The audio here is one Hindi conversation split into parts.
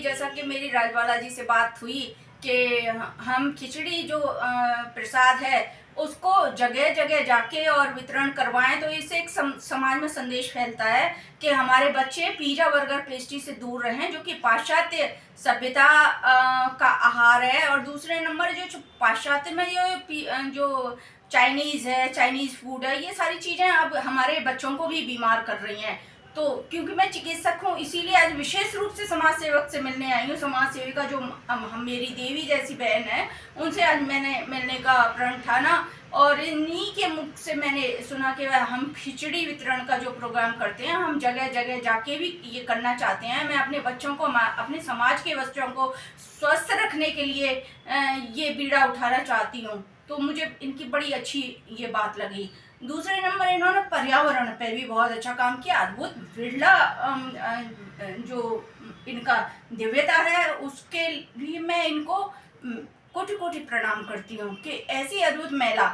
जैसा कि मेरी राजबाला जी से बात हुई कि हम खिचड़ी जो प्रसाद है उसको जगह जगह जाके और वितरण करवाएं, तो इससे एक समाज में संदेश फैलता है कि हमारे बच्चे पिज्जा बर्गर पेस्ट्री से दूर रहें, जो कि पाश्चात्य सभ्यता का आहार है। और दूसरे नंबर जो पाश्चात्य में जो चाइनीज़ है, चाइनीज़ फूड है, ये सारी चीज़ें अब हमारे बच्चों को भी बीमार कर रही हैं। तो क्योंकि मैं चिकित्सक हूँ, इसीलिए आज विशेष रूप से समाज सेवक से मिलने आई हूँ। समाज सेविका जो हम मेरी देवी जैसी बहन है, उनसे आज मैंने मिलने का प्रण ठाना और इन्हीं के मुख से मैंने सुना कि हम खिचड़ी वितरण का जो प्रोग्राम करते हैं, हम जगह जगह जाके भी ये करना चाहते हैं। मैं अपने बच्चों को, अपने समाज के बच्चों को स्वस्थ रखने के लिए ये बीड़ा उठाना चाहती हूँ। तो मुझे इनकी बड़ी अच्छी ये बात लगी। दूसरे नंबर इन्होंने पर्यावरण पे भी बहुत अच्छा काम किया। अद्भुत बिरला जो इनका दिव्यता है, उसके लिए मैं इनको कोटि कोटि प्रणाम करती हूँ कि ऐसी अद्भुत महिला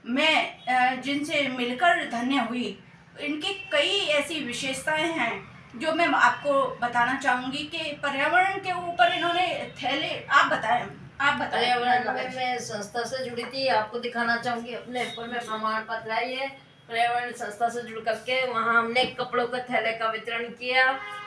मैं जिनसे मिलकर धन्य हुई। इनकी कई ऐसी विशेषताएं हैं जो मैं आपको बताना चाहूँगी कि पर्यावरण के ऊपर इन्होंने थैले, आप बताएं। पर्यावरण में मैं संस्था से जुड़ी थी, आपको दिखाना चाहूंगी अपने ऊपर में प्रमाण पत्र है। ये पर्यावरण संस्था से जुड़ करके वहाँ हमने कपड़ों के थैले का वितरण किया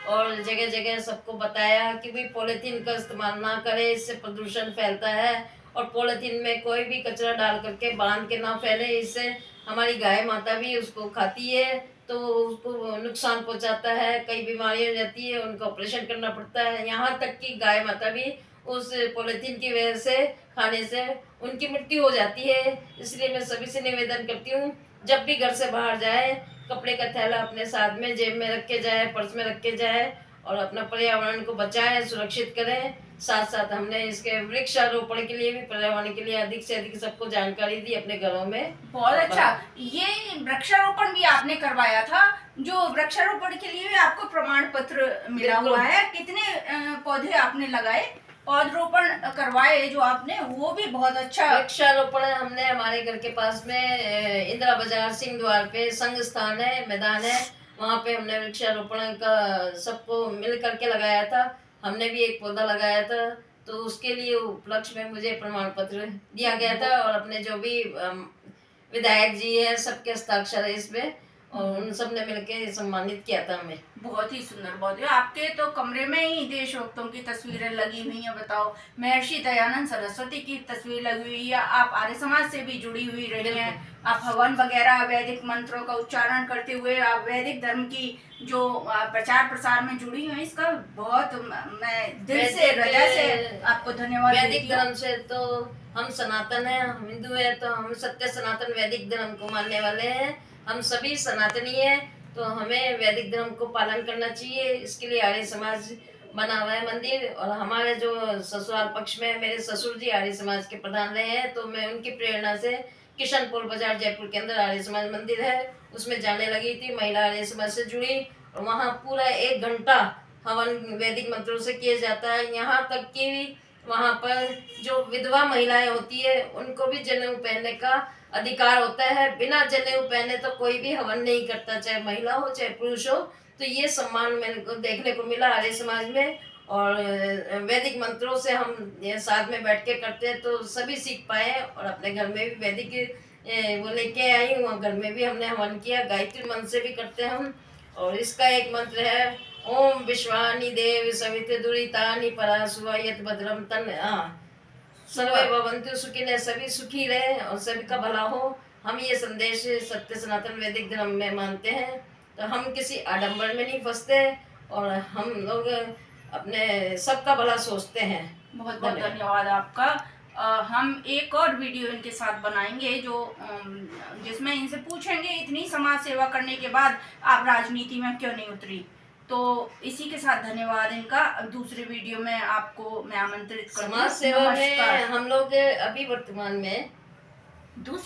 और जगह जगह सबको बताया कि भाई पॉलीथीन का इस्तेमाल ना करें, इससे प्रदूषण फैलता है। और पॉलीथीन में कोई भी कचरा डाल करके बांध के ना फैले, इससे हमारी गाय माता भी उसको खाती है तो उसको नुकसान पहुंचाता है, कई बीमारियां हो जाती है, उनका ऑपरेशन करना पड़ता है। यहाँ तक कि गाय माता भी उस पॉलीथीन की वजह से, खाने से उनकी मृत्यु हो जाती है। इसलिए मैं सभी से निवेदन करती हूँ, जब भी घर से बाहर जाए कपड़े का थैला अपने साथ में जेब में रख के जाए, पर्स में रख के जाए और अपना पर्यावरण को बचाएं, सुरक्षित करें। साथ साथ हमने इसके वृक्षारोपण के लिए भी, पर्यावरण के लिए अधिक से अधिक सबको जानकारी दी अपने घरों में। बहुत अच्छा, ये वृक्षारोपण भी आपने करवाया था, जो वृक्षारोपण के लिए भी आपको प्रमाण पत्र मिला हुआ है। कितने पौधे आपने लगाए, पौधरोपण करवाए जो आपने, वो भी बहुत अच्छा। वृक्षारोपण हमने हमारे घर के पास में इंदिरा बाजार सिंह द्वार पे संघ स्थान है, मैदान है, वहाँ पे हमने वृक्षारोपण का सबको मिल करके लगाया था। हमने भी एक पौधा लगाया था, तो उसके लिए उपलक्ष्य में मुझे प्रमाण पत्र दिया गया था और अपने जो भी विधायक जी है सबके हस्ताक्षर है इसमें और उन सब ने मिलकर सम्मानित किया था हमें। बहुत ही सुंदर, बहुत ही। आपके तो कमरे में ही देशभक्तों की तस्वीरें लगी हुई हैं। बताओ, महर्षि दयानंद सरस्वती की तस्वीर लगी हुई है। आप आर्य समाज से भी जुड़ी हुई रही हैं। आप हवन वगैरह, वैदिक मंत्रों का उच्चारण करते हुए आप वैदिक धर्म की जो प्रचार प्रसार में जुड़ी हुई, इसका बहुत मैं दिल से, हृदय से आपको धन्यवाद देती हूँ। वैदिक धर्म से तो हम सनातन है, हम हिंदू है, तो हम सत्य सनातन वैदिक धर्म को मानने वाले हैं। हम सभी सनातनी है, तो हमें वैदिक धर्म को पालन करना चाहिए। इसके लिए आर्य समाज बना हुआ है मंदिर। और हमारे जो ससुराल पक्ष में मेरे ससुर जी आर्य समाज के प्रधान रहे हैं, तो मैं उनकी प्रेरणा से किशनपुर बाजार जयपुर के अंदर आर्य समाज मंदिर है, उसमें जाने लगी थी। महिला आर्य समाज से जुड़ी और वहाँ पूरा 1 घंटा हवन वैदिक मंत्रों से किया जाता है। यहाँ तक कि वहाँ पर जो विधवा महिलाएं होती है उनको भी जनेऊ पहनने का अधिकार होता है। बिना जनेऊ पहने तो कोई भी हवन नहीं करता, चाहे महिला हो चाहे पुरुष हो। तो ये सम्मान मेरे को देखने को मिला आर्य समाज में। और वैदिक मंत्रों से हम ये साथ में बैठ के करते हैं तो सभी सीख पाए और अपने घर में भी वैदिक वो लेके आई हूँ। घर में भी हमने हवन किया, गायत्री मंत्र से भी करते हैं हम। और इसका एक मंत्र है, ओम विश्वानि देव सविते दुरितानि परासुवा यत भद्रम तन सर्वे भवन्तु सुखिनः, सभी सुखी रहे और सभी का भला हो। हम ये संदेश सत्य सनातन वैदिक धर्म में मानते हैं, तो हम किसी आडंबर में नहीं फंसते और हम लोग अपने सबका भला सोचते हैं। बहुत बहुत धन्यवाद आपका। हम एक और वीडियो इनके साथ बनाएंगे जो जिसमें इनसे पूछेंगे, इतनी समाज सेवा करने के बाद आप राजनीति में क्यों नहीं उतरी। तो इसी के साथ धन्यवाद इनका। दूसरे वीडियो में आपको मैं आमंत्रित करूंगी। समाज सेवा में हम लोग अभी वर्तमान में